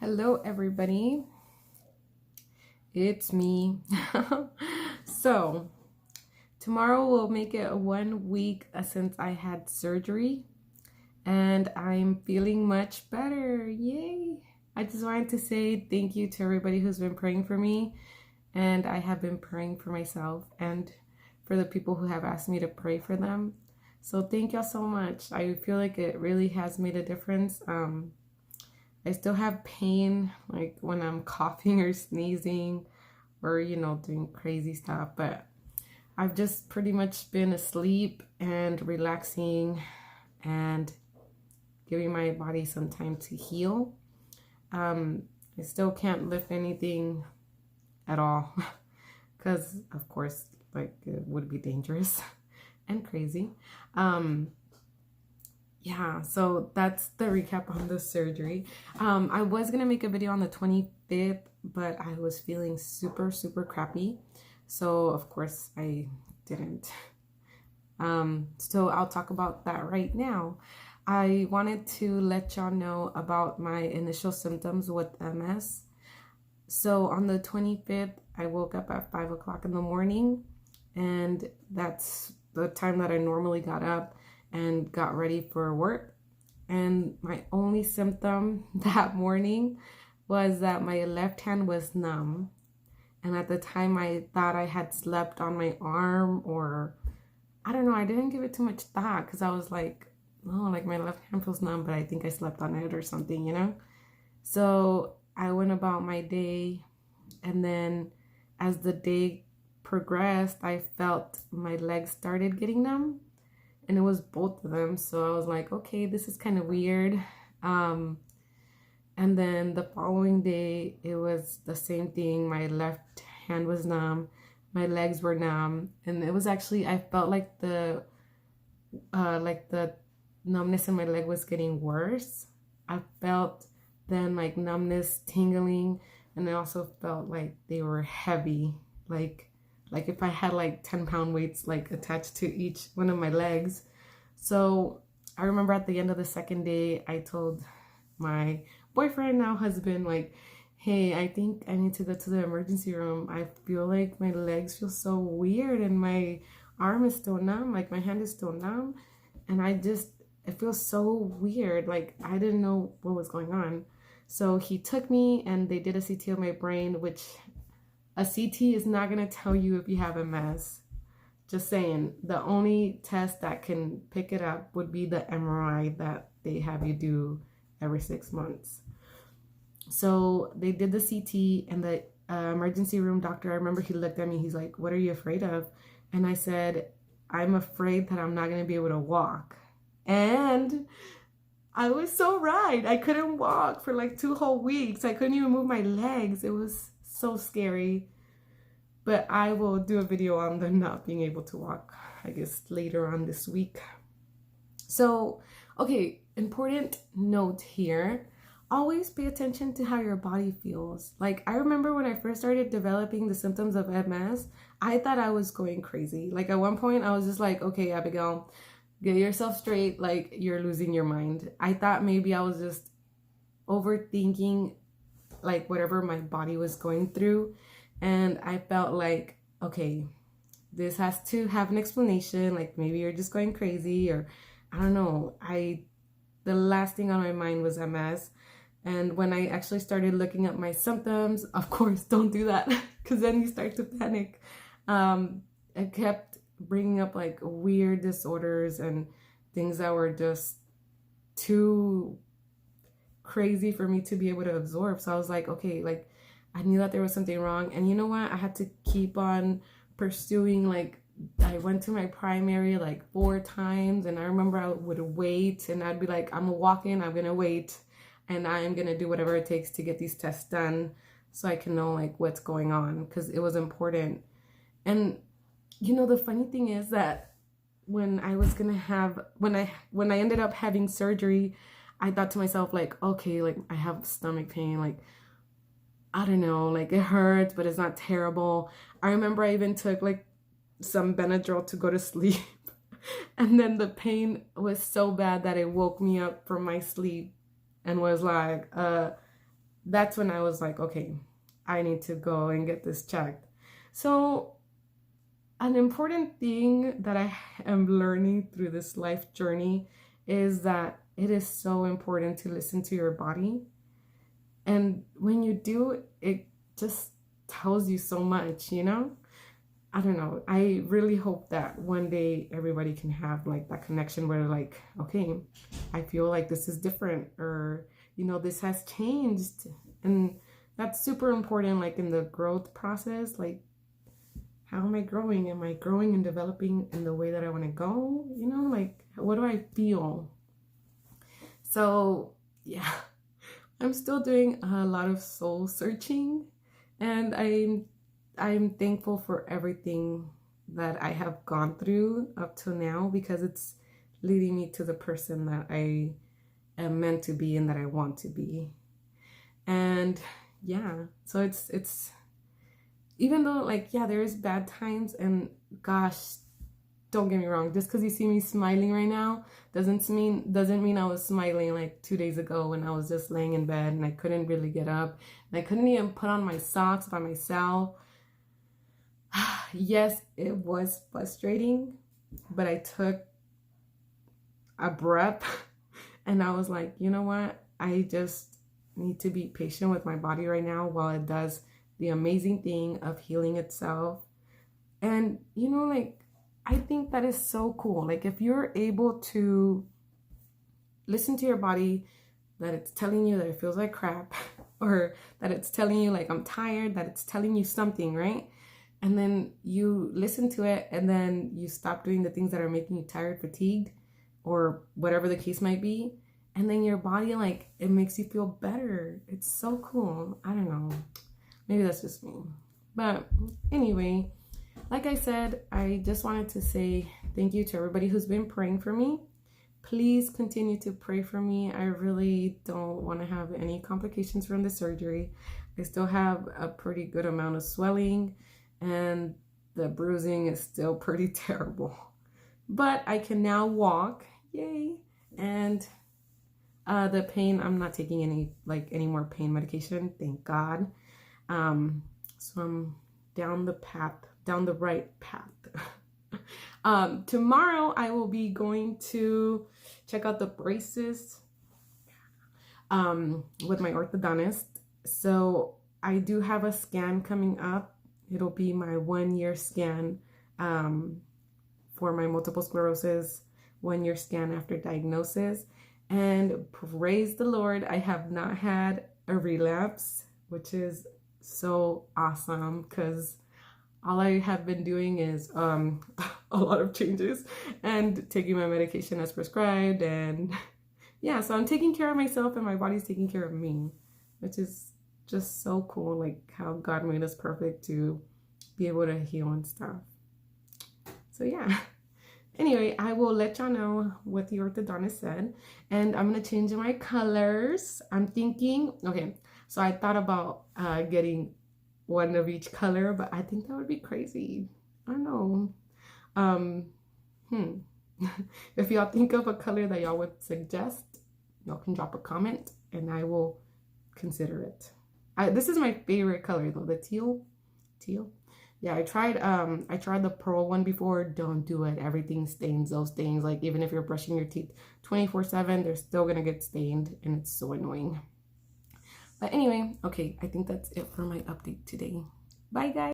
Hello, everybody. It's me. So, tomorrow will make it 1 week since I had surgery, and I'm feeling much better. Yay! I just wanted to say thank you to everybody who's been praying for me, and I have been praying for myself and for the people who have asked me to pray for them. So, thank y'all so much. I feel like it really has made a difference. I still have pain, like when I'm coughing or sneezing or, doing crazy stuff, but I've just pretty much been asleep and relaxing and giving my body some time to heal. I still can't lift anything at all because, of course, like it would be dangerous and crazy. Yeah, so that's the recap on the surgery. I was gonna make a video on the 25th, but I was feeling super, super crappy. So of course I didn't. So I'll talk about that right now. I wanted to let y'all know about my initial symptoms with MS. So on the 25th, I woke up at 5 o'clock in the morning, and that's the time that I normally got up and got ready for work. And my only symptom that morning was that my left hand was numb. And at the time, I thought I had slept on my arm, or I don't know, I didn't give it too much thought because I was like, oh, like my left hand feels numb, but I think I slept on it or something. So I went about my day, and then as the day progressed, I felt my legs started getting numb. And it was both of them. So I was like, okay, this is kind of weird. And then the following day, it was the same thing. My left hand was numb. My legs were numb. And it was actually, I felt like the numbness in my leg was getting worse. I felt then like numbness, tingling. And I also felt like they were heavy. Like if I had like 10-pound weights like attached to each one of my legs. So I remember at the end of the second day, I told my boyfriend, now husband, like, hey, I think I need to go to the emergency room. I feel like my legs feel so weird and my arm is still numb, like my hand is still numb. And it feels so weird. Like I didn't know what was going on. So he took me and they did a CT of my brain, which a CT is not going to tell you if you have MS. Just saying, the only test that can pick it up would be the MRI that they have you do every 6 months. So they did the CT, and the emergency room doctor, I remember he looked at me, he's like, what are you afraid of? And I said, I'm afraid that I'm not going to be able to walk. And I was so right. I couldn't walk for like 2 whole weeks. I couldn't even move my legs. It was so scary. But I will do a video on the not being able to walk, I guess, later on this week. So, okay, important note here. Always pay attention to how your body feels. Like, I remember when I first started developing the symptoms of MS, I thought I was going crazy. Like, at one point, I was just like, okay, Abigail, get yourself straight. Like, you're losing your mind. I thought maybe I was just overthinking, like, whatever my body was going through. And I felt like, okay, this has to have an explanation. Like maybe you're just going crazy, or I don't know. The last thing on my mind was MS. And when I actually started looking up my symptoms, of course, don't do that because then you start to panic. It kept bringing up like weird disorders and things that were just too crazy for me to be able to absorb. So I was like, okay, like I knew that there was something wrong. And you know what? I had to keep on pursuing. Like I went to my primary like 4 times, and I remember I would wait and I'd be like, I'm gonna walk in, I'm gonna wait, and I am gonna do whatever it takes to get these tests done so I can know like what's going on, because it was important. And the funny thing is that when I ended up having surgery, I thought to myself like, okay, like I have stomach pain, like I don't know, like it hurts, but it's not terrible. I remember I even took like some Benadryl to go to sleep. And then the pain was so bad that it woke me up from my sleep and was like, that's when I was like, okay, I need to go and get this checked. So an important thing that I am learning through this life journey is that it is so important to listen to your body. And when you do, it just tells you so much, you know? I don't know. I really hope that one day everybody can have like that connection where like, okay, I feel like this is different, or, you know, this has changed. And that's super important, like in the growth process. Like, how am I growing? Am I growing and developing in the way that I want to go? You know, like, what do I feel? So, yeah, I'm still doing a lot of soul searching, and I'm thankful for everything that I have gone through up till now, because it's leading me to the person that I am meant to be and that I want to be. And yeah, so it's even though, like, yeah, there is bad times, and gosh, don't get me wrong, just because you see me smiling right now doesn't mean I was smiling like 2 days ago when I was just laying in bed and I couldn't really get up and I couldn't even put on my socks by myself. Yes, it was frustrating, but I took a breath and I was like, you know what? I just need to be patient with my body right now while it does the amazing thing of healing itself. And, you know, like, I think that is so cool. Like, if you're able to listen to your body, that it's telling you that it feels like crap, or that it's telling you like I'm tired, that it's telling you something, right? And then you listen to it, and then you stop doing the things that are making you tired, fatigued, or whatever the case might be. And then your body, like, it makes you feel better. It's so cool. I don't know. Maybe that's just me. But anyway, like I said, I just wanted to say thank you to everybody who's been praying for me. Please continue to pray for me. I really don't want to have any complications from the surgery. I still have a pretty good amount of swelling, and the bruising is still pretty terrible. But I can now walk. Yay. And the pain, I'm not taking any more pain medication, thank God. So I'm down the right path. Tomorrow I will be going to check out the braces with my orthodontist. So I do have a scan coming up. It'll be my 1-year scan for my multiple sclerosis, 1-year scan after diagnosis. And praise the Lord, I have not had a relapse, which is so awesome, because all I have been doing is a lot of changes and taking my medication as prescribed. And yeah, so I'm taking care of myself and my body's taking care of me, which is just so cool, like how God made us perfect to be able to heal and stuff. So yeah. Anyway, I will let y'all know what the orthodontist said, and I'm going to change my colors. I'm thinking, okay, so I thought about getting one of each color, but I think that would be crazy. I don't know. If y'all think of a color that y'all would suggest, y'all can drop a comment and I will consider it. This is my favorite color though, the teal. Yeah, I tried the pearl one before. Don't do it. Everything stains. Those stains, like, even if you're brushing your teeth 24/7, they're still gonna get stained, and it's so annoying. But anyway, okay, I think that's it for my update today. Bye, guys.